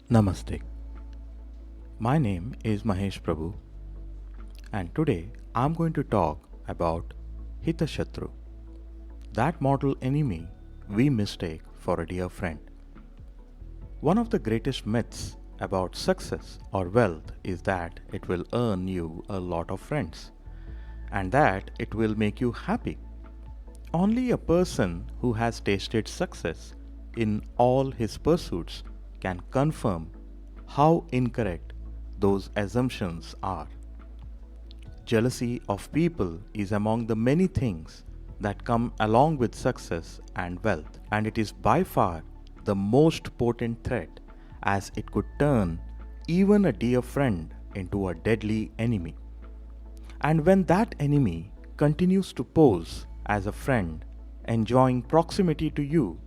Namaste. My name is Mahesh Prabhu, and today I'm going to talk about Hitashatru, that mortal enemy we mistake for a dear friend. One of the greatest myths about success or wealth is that it will earn you a lot of friends and that it will make you happy. Only a person who has tasted success in all his pursuits can confirm how incorrect those assumptions are. Jealousy of people is among the many things that come along with success and wealth, and it is by far the most potent threat as it could turn even a dear friend into a deadly enemy. And when that enemy continues to pose as a friend, enjoying proximity to you,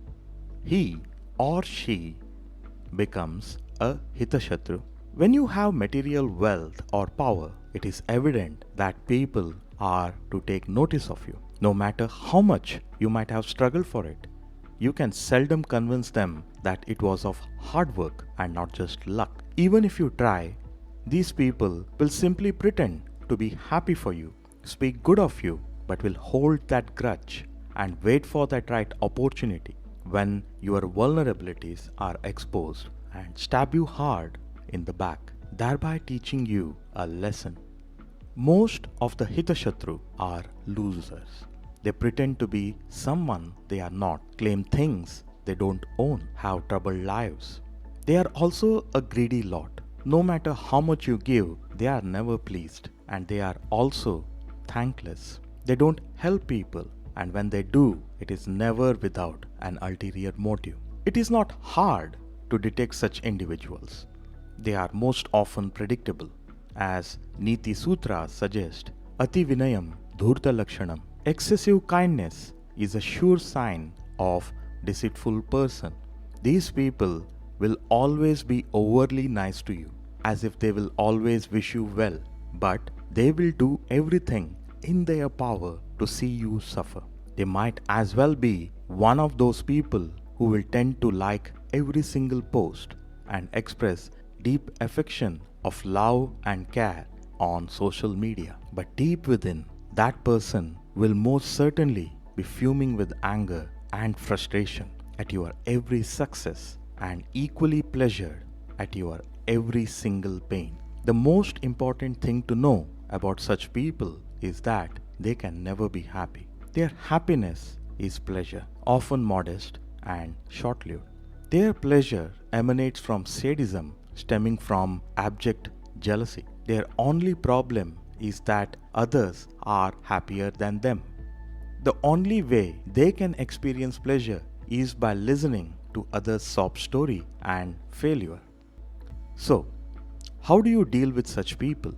he or she becomes a Hitashatru. When you have material wealth or power, it is evident that people are to take notice of you. No matter how much you might have struggled for it, you can seldom convince them that it was of hard work and not just luck. Even if you try, these people will simply pretend to be happy for you, speak good of you, but will hold that grudge and wait for that right opportunity when your vulnerabilities are exposed and stab you hard in the back, thereby teaching you a lesson. Most of the Hitashatru are losers. They pretend to be someone they are not, claim things they don't own, have troubled lives. They are also a greedy lot. No matter how much you give, they are never pleased, and they are also thankless. They don't help people, and when they do, it is never without an ulterior motive. It is not hard to detect such individuals. They are most often predictable. As Niti Sutras suggest, Ati Vinayam Dhurta Lakshanam. Excessive kindness is a sure sign of deceitful person. These people will always be overly nice to you, as if they will always wish you well, but they will do everything in their power to see you suffer. They might as well be one of those people who will tend to like every single post and express deep affection of love and care on social media. But deep within, that person will most certainly be fuming with anger and frustration at your every success and equally pleasured at your every single pain. The most important thing to know about such people is that they can never be happy. Their happiness is pleasure, often modest and short-lived. Their pleasure emanates from sadism stemming from abject jealousy. Their only problem is that others are happier than them. The only way they can experience pleasure is by listening to others' sob story and failure. So, how do you deal with such people?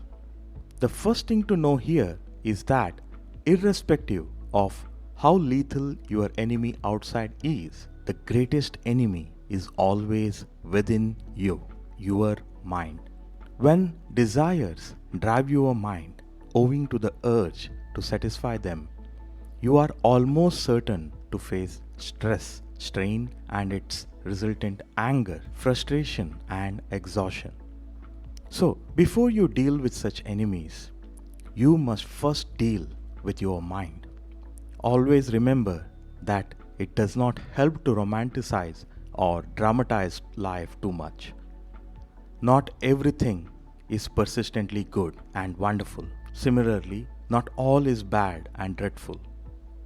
The first thing to know here is that, irrespective of how lethal your enemy outside is, the greatest enemy is always within you, your mind. When desires drive your mind owing to the urge to satisfy them, you are almost certain to face stress, strain, and its resultant anger, frustration, and exhaustion. So, before you deal with such enemies, you must first deal with your mind. Always remember that it does not help to romanticize or dramatize life too much. Not everything is persistently good and wonderful. Similarly, not all is bad and dreadful.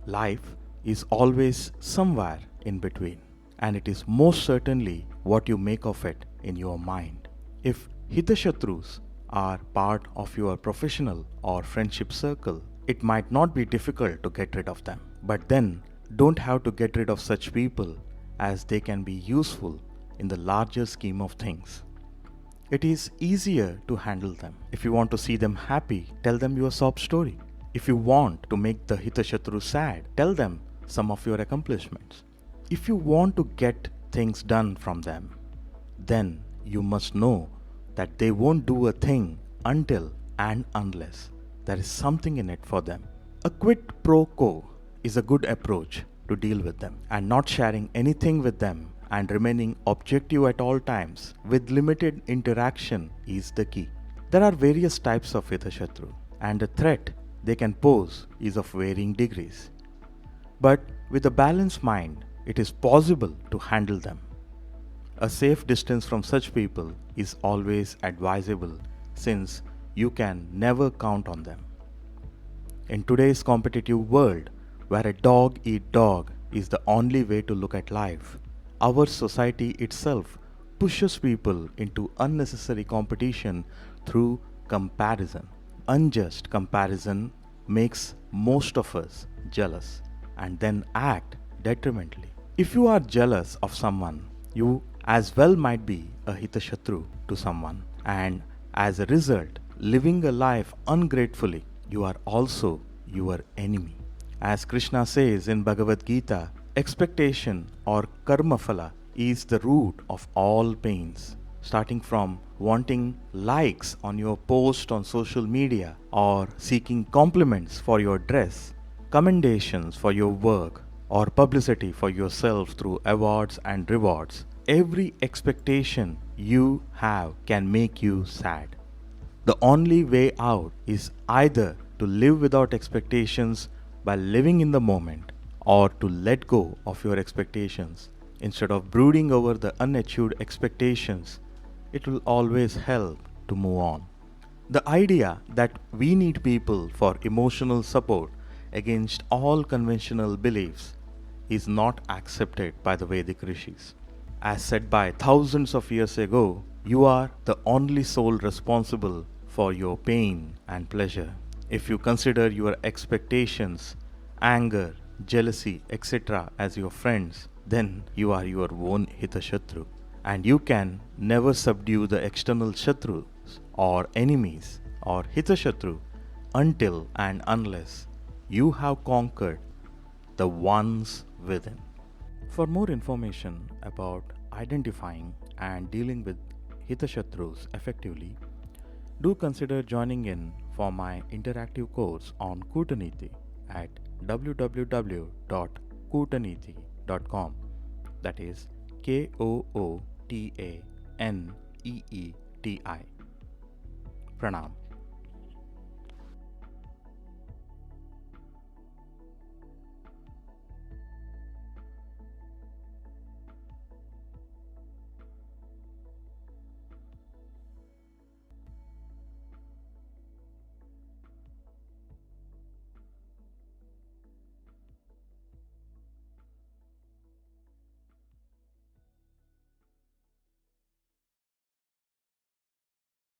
Life is always somewhere in between, and it is most certainly what you make of it in your mind. If Hitashatrus are part of your professional or friendship circle, it might not be difficult to get rid of them. But then, don't have to get rid of such people, as they can be useful in the larger scheme of things. It is easier to handle them. If you want to see them happy, tell them your sob story. If you want to make the Hitashatru sad, tell them some of your accomplishments. If you want to get things done from them, then you must know that they won't do a thing until and unless there is something in it for them. A quid pro quo is a good approach to deal with them, and not sharing anything with them and remaining objective at all times with limited interaction is the key. There are various types of Hitashatru, and the threat they can pose is of varying degrees. But with a balanced mind, it is possible to handle them. A safe distance from such people is always advisable since you can never count on them. In today's competitive world, where a dog eat dog is the only way to look at life, our society itself pushes people into unnecessary competition through comparison. Unjust comparison makes most of us jealous and then act detrimentally. If you are jealous of someone, you as well might be a Hitashatru to someone, and as a result, living a life ungratefully, you are also your enemy. As Krishna says in Bhagavad Gita, expectation or karma phala is the root of all pains. Starting from wanting likes on your post on social media, or seeking compliments for your dress, commendations for your work, or publicity for yourself through awards and rewards, every expectation you have can make you sad. The only way out is either to live without expectations by living in the moment, or to let go of your expectations. Instead of brooding over the unachieved expectations, it will always help to move on. The idea that we need people for emotional support against all conventional beliefs is not accepted by the Vedic rishis. As said by thousands of years ago, you are the only soul responsible for your pain and pleasure. If you consider your expectations, anger, jealousy, etc. as your friends, then you are your own Hitashatru. And you can never subdue the external Shatrus or enemies or Hitashatru until and unless you have conquered the ones within. For more information about identifying and dealing with Hitashatrus effectively, do consider joining in for my interactive course on Kootaniti at www.kootaniti.com. That is KOOTANEETI. Pranam.